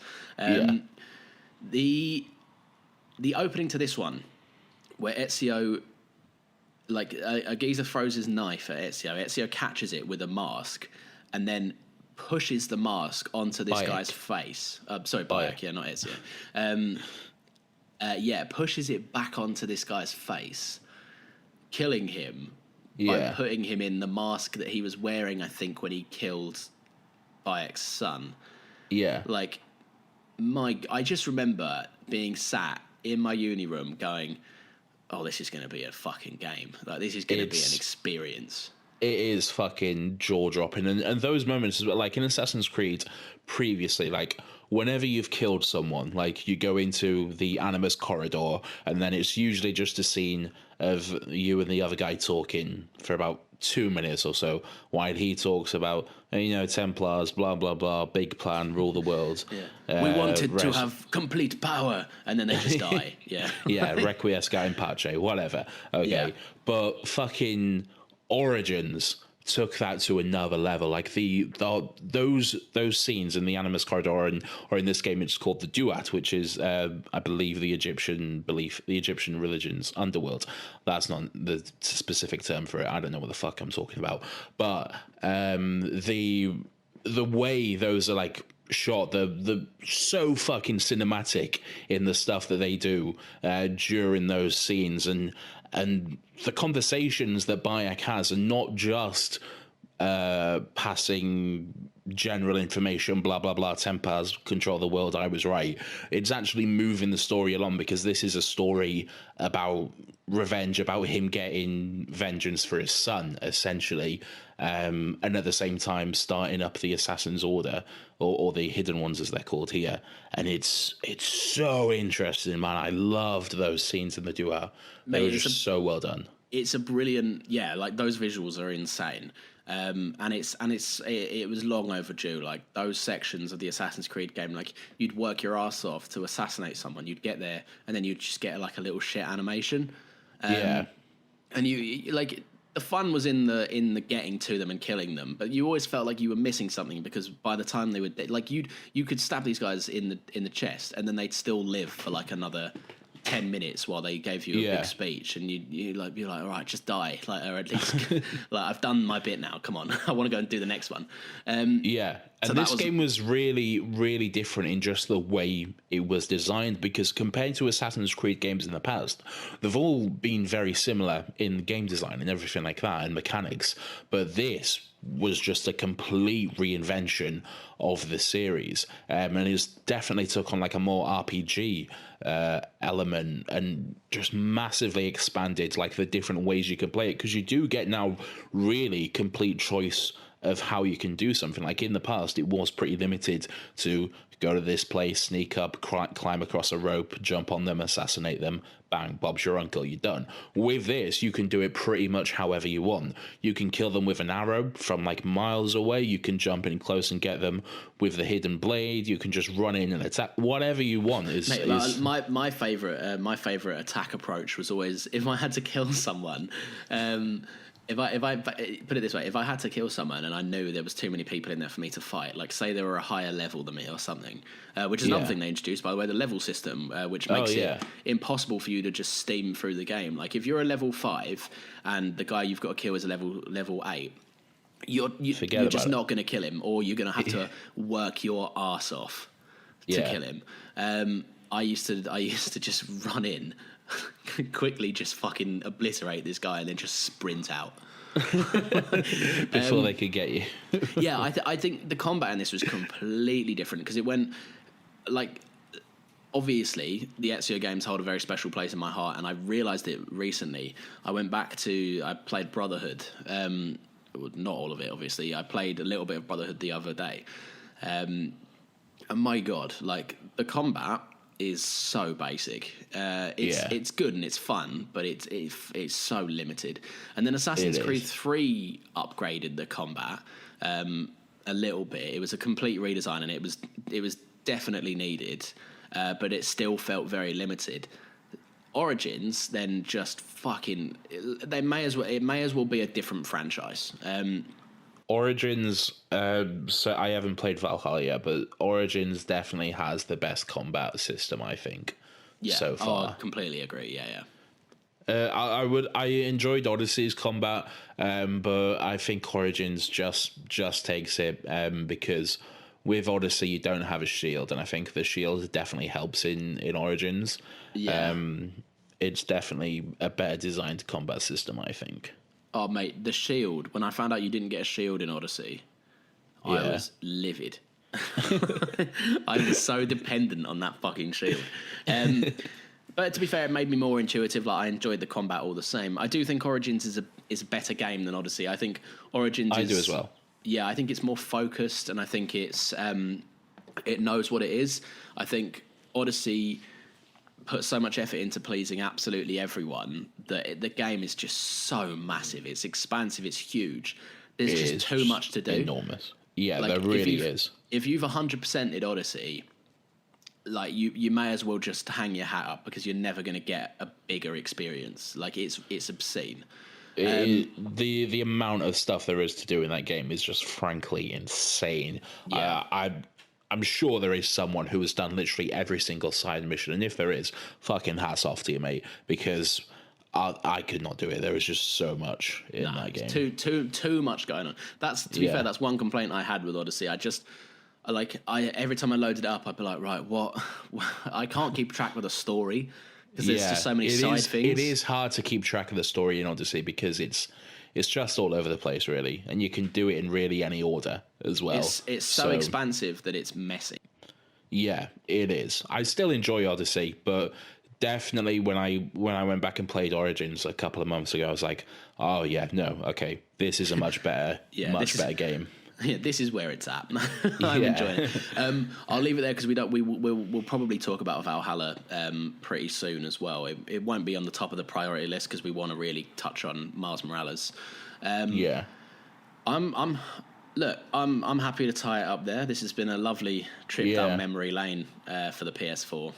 The opening to this one, where Ezio, like a geezer throws his knife at Ezio. Ezio catches it with a mask, and then pushes the mask onto this guy's face. Sorry, Bayek, yeah, not Ezio. Pushes it back onto this guy's face, killing him by putting him in the mask that he was wearing, I think, when he killed Bayek's son. Yeah. Like, I just remember being sat in my uni room going, oh, this is going to be a fucking game. Like, this is going to be an experience. It is fucking jaw-dropping. And those moments, like in Assassin's Creed previously, like, whenever you've killed someone, like, you go into the Animus corridor, and then it's usually just a scene of you and the other guy talking for about 2 minutes or so, while he talks about, Templars, blah, blah, blah, big plan, rule the world. Yeah. We wanted to have complete power, and then they just die. Yeah. Yeah, Requiescat in Pace, whatever. Okay. Yeah. But fucking Origins took that to another level. Like those scenes in the Animus corridor, or in this game it's called the Duat, which is I believe the Egyptian religion's underworld. That's not the specific term for it. I don't know what the fuck I'm talking about. But the way those are like shot, the so fucking cinematic in the stuff that they do during those scenes, and the conversations that Bayek has are not just passing general information, blah, blah, blah, Templars control the world, I was right. It's actually moving the story along, because this is a story about revenge, about him getting vengeance for his son, essentially, and at the same time starting up the Assassin's Order, or the Hidden Ones as they're called here. And it's so interesting, man. I loved those scenes in the duo. They were just so well done. It's a brilliant, like those visuals are insane. And it was long overdue. Like, those sections of the Assassin's Creed game, like, you'd work your ass off to assassinate someone, you'd get there, and then you'd just get like a little shit animation. And you like, the fun was in the getting to them and killing them, but you always felt like you were missing something, because by the time they were like, you could stab these guys in the chest, and then they'd still live for like another 10 minutes while they gave you a big speech, and you'd like be like, all right, just die, like, or at least like, I've done my bit now, come on. I want to go and do the next one. And so this game was really, really different in just the way it was designed, because compared to Assassin's Creed games in the past, they've all been very similar in game design and everything like that, and mechanics, but this was just a complete reinvention of the series, and it definitely took on like a more RPG element, and just massively expanded like the different ways you can play it, because you do get now really complete choice of how you can do something. Like, in the past, it was pretty limited to go to this place, sneak up, climb across a rope, jump on them, assassinate them, bang, Bob's your uncle, you're done. With this, you can do it pretty much however you want. You can kill them with an arrow from like miles away. You can jump in close and get them with the hidden blade. You can just run in and attack. Whatever you want is. Mate, my favorite attack approach was always, if I had to kill someone, if I put it this way, if I had to kill someone and I knew there was too many people in there for me to fight, like say they were a higher level than me or something, which is another thing they introduced, by the way, the level system, which makes it impossible for you to just steam through the game. Like if you're a level 5 and the guy you've got to kill is a level 8, you're just not going to kill him, or you're going to have to work your arse off to kill him. I used to just run in, quickly just fucking obliterate this guy and then just sprint out. Before they could get you. Yeah, I think the combat in this was completely different because it went, like, obviously the Ezio games hold a very special place in my heart, and I realised it recently. I played Brotherhood, not all of it obviously. I played a little bit of Brotherhood the other day, and my god, like the combat is so basic. It's good and it's fun, but it's so limited. And then Assassin's Creed 3 upgraded the combat a little bit. It was a complete redesign, and it was definitely needed, but it still felt very limited. Origins then just fucking, it may as well be a different franchise. Origins, so I haven't played Valhalla yet, but Origins definitely has the best combat system, I think, so far. I completely agree, yeah. I enjoyed Odyssey's combat, but I think Origins just takes it, because with Odyssey you don't have a shield, and I think the shield definitely helps in Origins. Yeah. It's definitely a better designed combat system, I think. Oh, mate, the shield. When I found out you didn't get a shield in Odyssey, I was livid. I was so dependent on that fucking shield. But to be fair, it made me more intuitive. Like, I enjoyed the combat all the same. I do think Origins is a better game than Odyssey. I think Origins I do as well. Yeah, I think it's more focused, and I think it's it knows what it is. I think Odyssey put so much effort into pleasing absolutely everyone that the game is just so massive. It's expansive. It's huge. There's just too much to do. Enormous. Yeah, like, there really is. If you've 100%ed Odyssey, like you may as well just hang your hat up, because you're never going to get a bigger experience. Like it's obscene. The amount of stuff there is to do in that game is just frankly insane. Yeah. I'm sure there is someone who has done literally every single side mission, and if there is, fucking hats off to you, mate, because I could not do it. There is just so much in that game. Too much going on. That's, to be fair, that's one complaint I had with Odyssey. Every time I loaded it up, I'd be like, right, what? I can't keep track of the story, because there's just so many side things. It is hard to keep track of the story in Odyssey, because it's just all over the place, really, and you can do it in really any order as well. It's so expansive that it's messy. Yeah, it is. I still enjoy Odyssey, but definitely when I went back and played Origins a couple of months ago, I was like, oh yeah, no, okay, this is a much better, better game. Yeah, this is where it's at. I'm enjoying it. I'll leave it there, because we'll probably talk about Valhalla pretty soon as well. It won't be on the top of the priority list, because we want to really touch on Miles Morales. I'm happy to tie it up there. This has been a lovely trip down memory lane for the PS4.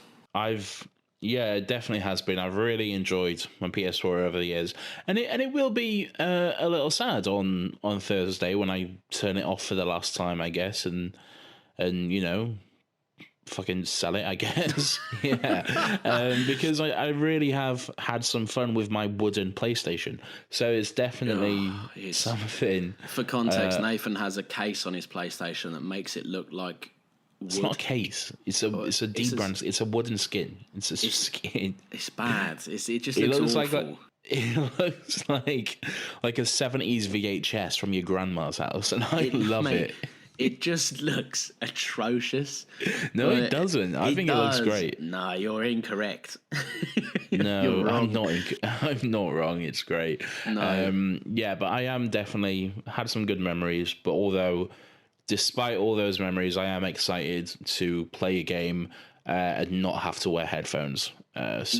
It definitely has been. I've really enjoyed my PS4 over the years, and it will be a little sad on Thursday when I turn it off for the last time, I guess, and fucking sell it, I guess. Because I really have had some fun with my wooden PlayStation, so it's definitely something. For context, Nathan has a case on his PlayStation that makes it look like wood. It's not a case. It's a deep brand. It's a wooden skin. It's a skin. It's bad. It just looks awful. It looks like a 70s VHS from your grandma's house, and I love it. It just looks atrocious. No, it doesn't. I think it looks great. No, you're incorrect. No, you're wrong. I'm not wrong. It's great. No. But I am definitely had some good memories. But although, despite all those memories, I am excited to play a game and not have to wear headphones. It's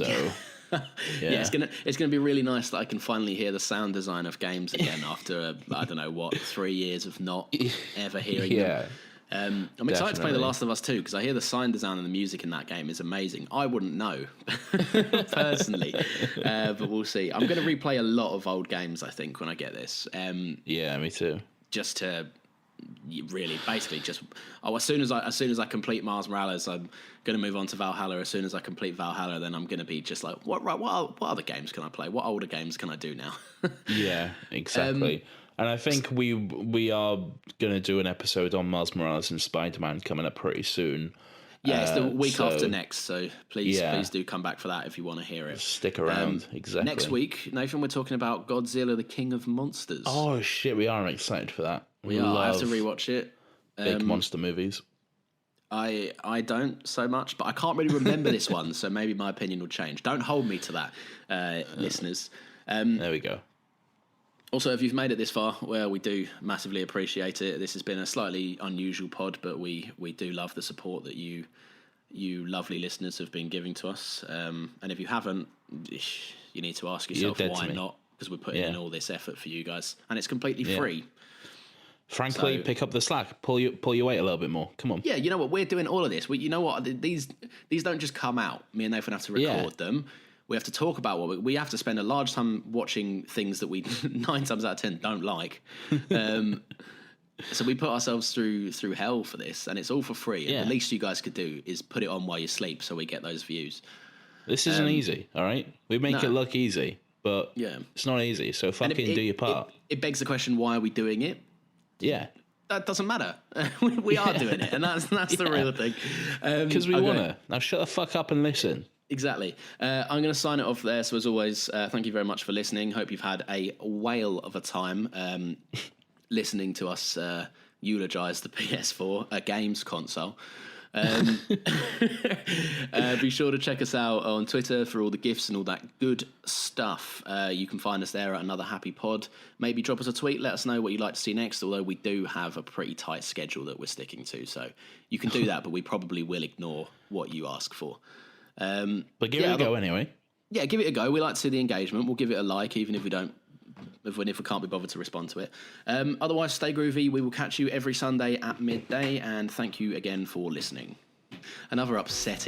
gonna be really nice that I can finally hear the sound design of games again after 3 years of not ever hearing them. I'm excited to play The Last of Us 2 because I hear the sound design and the music in that game is amazing. I wouldn't know personally, but we'll see. I'm going to replay a lot of old games, I think, when I get this. Yeah, me too. Just to really, basically, as soon as I complete Miles Morales, I'm going to move on to Valhalla. As soon as I complete Valhalla, then I'm going to be just like, what other games can I play? What older games can I do now? Yeah, exactly. And I think we are going to do an episode on Miles Morales and Spider-Man coming up pretty soon. Yeah, it's the week after next, so please do come back for that if you want to hear it. Stick around, exactly. Next week, Nathan, we're talking about Godzilla, the King of Monsters. Oh, shit, we are excited for that. We are. I have to rewatch it. Big monster movies. I don't so much, but I can't really remember this one, so maybe my opinion will change. Don't hold me to that, listeners. There we go. Also, if you've made it this far, well, we do massively appreciate it. This has been a slightly unusual pod, but we do love the support that you lovely listeners have been giving to us. And if you haven't, you need to ask yourself why not, because we're putting in all this effort for you guys, and it's completely free. Frankly, pick up the slack, pull your weight a little bit more. Come on. Yeah, you know what? We're doing all of this. You know what? These don't just come out. Me and Nathan have to record them. We have to talk about what we have to spend a large time watching things that we 9 times out of 10 don't like. So we put ourselves through hell for this, and it's all for free. And the least you guys could do is put it on while you sleep, so we get those views. This isn't easy, all right? We make it look easy, but it's not easy. So fucking do your part. It begs the question: why are we doing it? Yeah. That doesn't matter. We are doing it, and that's the real thing. Because we want to. Now shut the fuck up and listen. Exactly. I'm going to sign it off there. So as always, thank you very much for listening. Hope you've had a whale of a time listening to us eulogise the PS4, a games console. Be sure to check us out on Twitter for all the gifts and all that good stuff. You can find us there at Another Happy Pod. Maybe drop us a tweet, let us know what you'd like to see next, although we do have a pretty tight schedule that we're sticking to, so you can do that, but we probably will ignore what you ask for. But give it a go anyway. Yeah, give it a go. We like to see the engagement. We'll give it a like, even if we don't, if we can't be bothered to respond to it. Otherwise, stay groovy. We will catch you every Sunday at midday, and thank you again for listening. Another upsetting